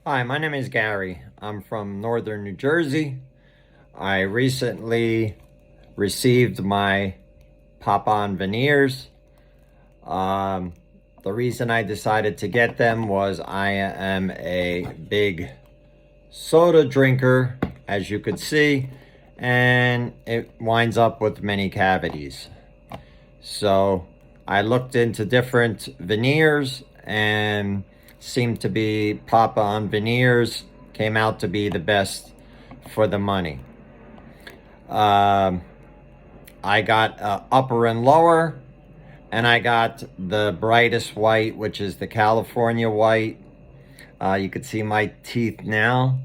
Hi, my name is Gary. I'm from northern New Jersey. I recently received my pop-on veneers. The reason I decided to get them was I am a big soda drinker, as you could see, and it winds up with many cavities. So I looked into different veneers and seemed to be pop-on veneers came out to be the best for the money. I got upper and lower, and I got the brightest white, which is the California white. You can see my teeth now.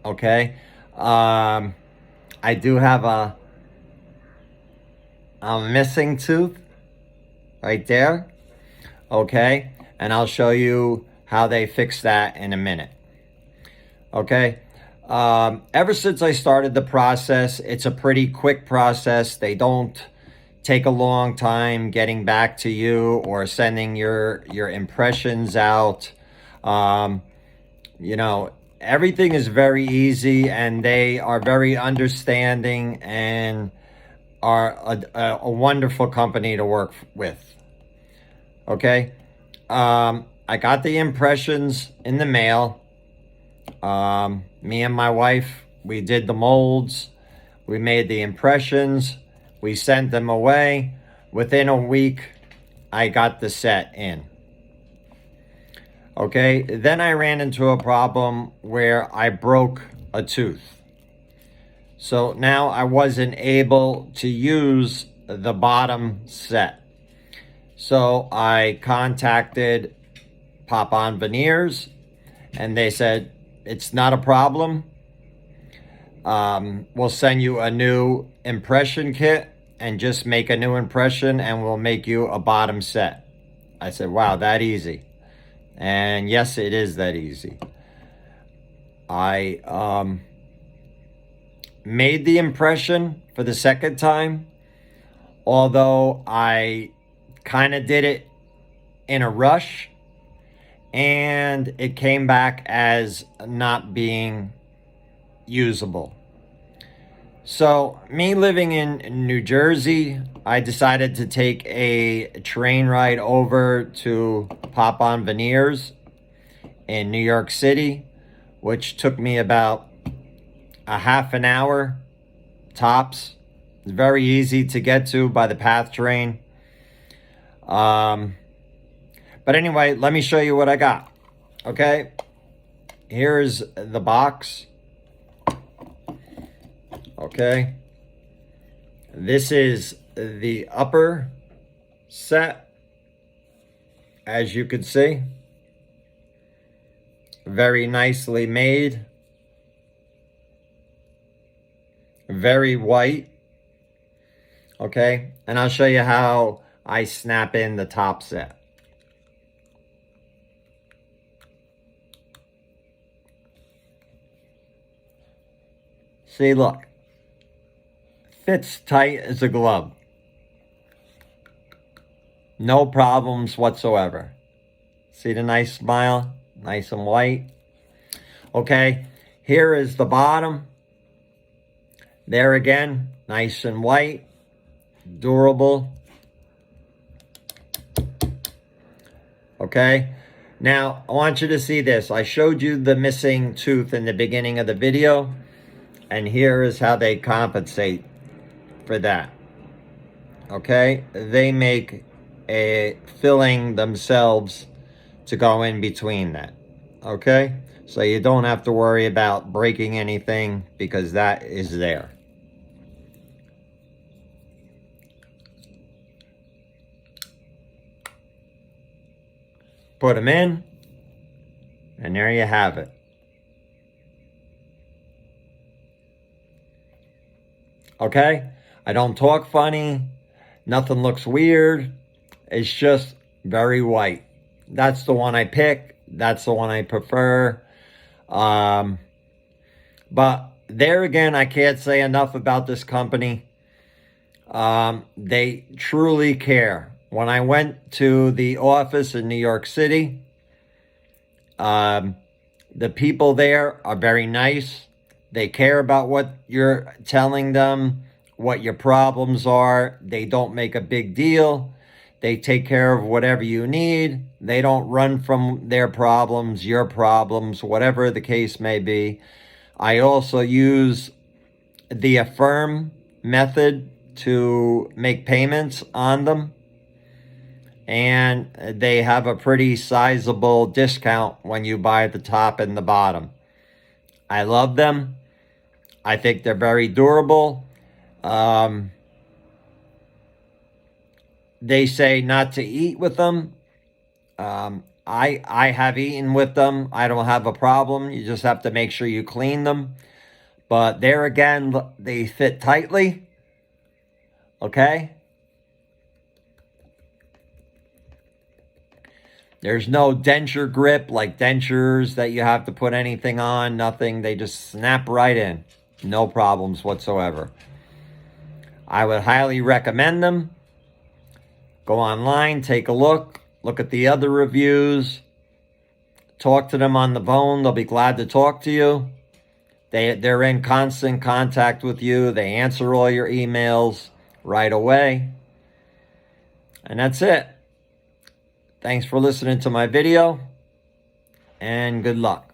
Okay. I do have a missing tooth right there. Okay, and I'll show you how they fix that in a minute. Okay, ever since I started the process, it's a pretty quick process. They don't take a long time getting back to you or sending your impressions out. You know, everything is very easy, and they are very understanding and are a wonderful company to work with. Okay, I got the impressions in the mail. Me and my wife, we did the molds. We made the impressions. We sent them away. Within a week, I got the set in. Okay, then I ran into a problem where I broke a tooth. So now I wasn't able to use the bottom set. So I contacted Pop-On Veneers, and they said, it's not a problem. We'll send you a new impression kit and just make a new impression, and we'll make you a bottom set. I said, wow, that easy. And yes, it is that easy. I made the impression for the second time, although I kind of did it in a rush, and it came back as not being usable. So me living in New Jersey, I decided to take a train ride over to Pop-On Veneers in New York City, which took me about a half an hour tops. It's very easy to get to by the PATH train. But anyway, let me show you what I got. Okay, here's the box. Okay, this is the upper set, as you can see. Very nicely made. Very white. Okay, and I'll show you how I snap in the top set. See, look. Fits tight as a glove. No problems whatsoever. See the nice smile? Nice and white. Okay, here is the bottom. There again, nice and white. Durable. Okay, now I want you to see this. I showed you the missing tooth in the beginning of the video, and here is how they compensate for that. Okay, they make a filling themselves to go in between that. Okay, so you don't have to worry about breaking anything because that is there. Put them in, and there you have it. Okay, I don't talk funny. Nothing looks weird. It's just very white. That's the one I pick. That's the one I prefer. But there again, I can't say enough about this company. They truly care. When I went to the office in New York City, The people there are very nice. They care about what you're telling them, what your problems are. They don't make a big deal. They take care of whatever you need. They don't run from their problems, your problems, whatever the case may be. I also use the Affirm method to make payments on them. And they have a pretty sizable discount when you buy the top and the bottom. I love them. I think they're very durable. They say not to eat with them. I have eaten with them. I don't have a problem. You just have to make sure you clean them. But there again, they fit tightly. Okay? There's no denture grip like dentures that you have to put anything on. Nothing. They just snap right in. No problems whatsoever. I would highly recommend them. Go online, take a look. Look at the other reviews. Talk to them on the phone. They'll be glad to talk to you. They're in constant contact with you. They answer all your emails right away. And that's it. Thanks for listening to my video, and good luck.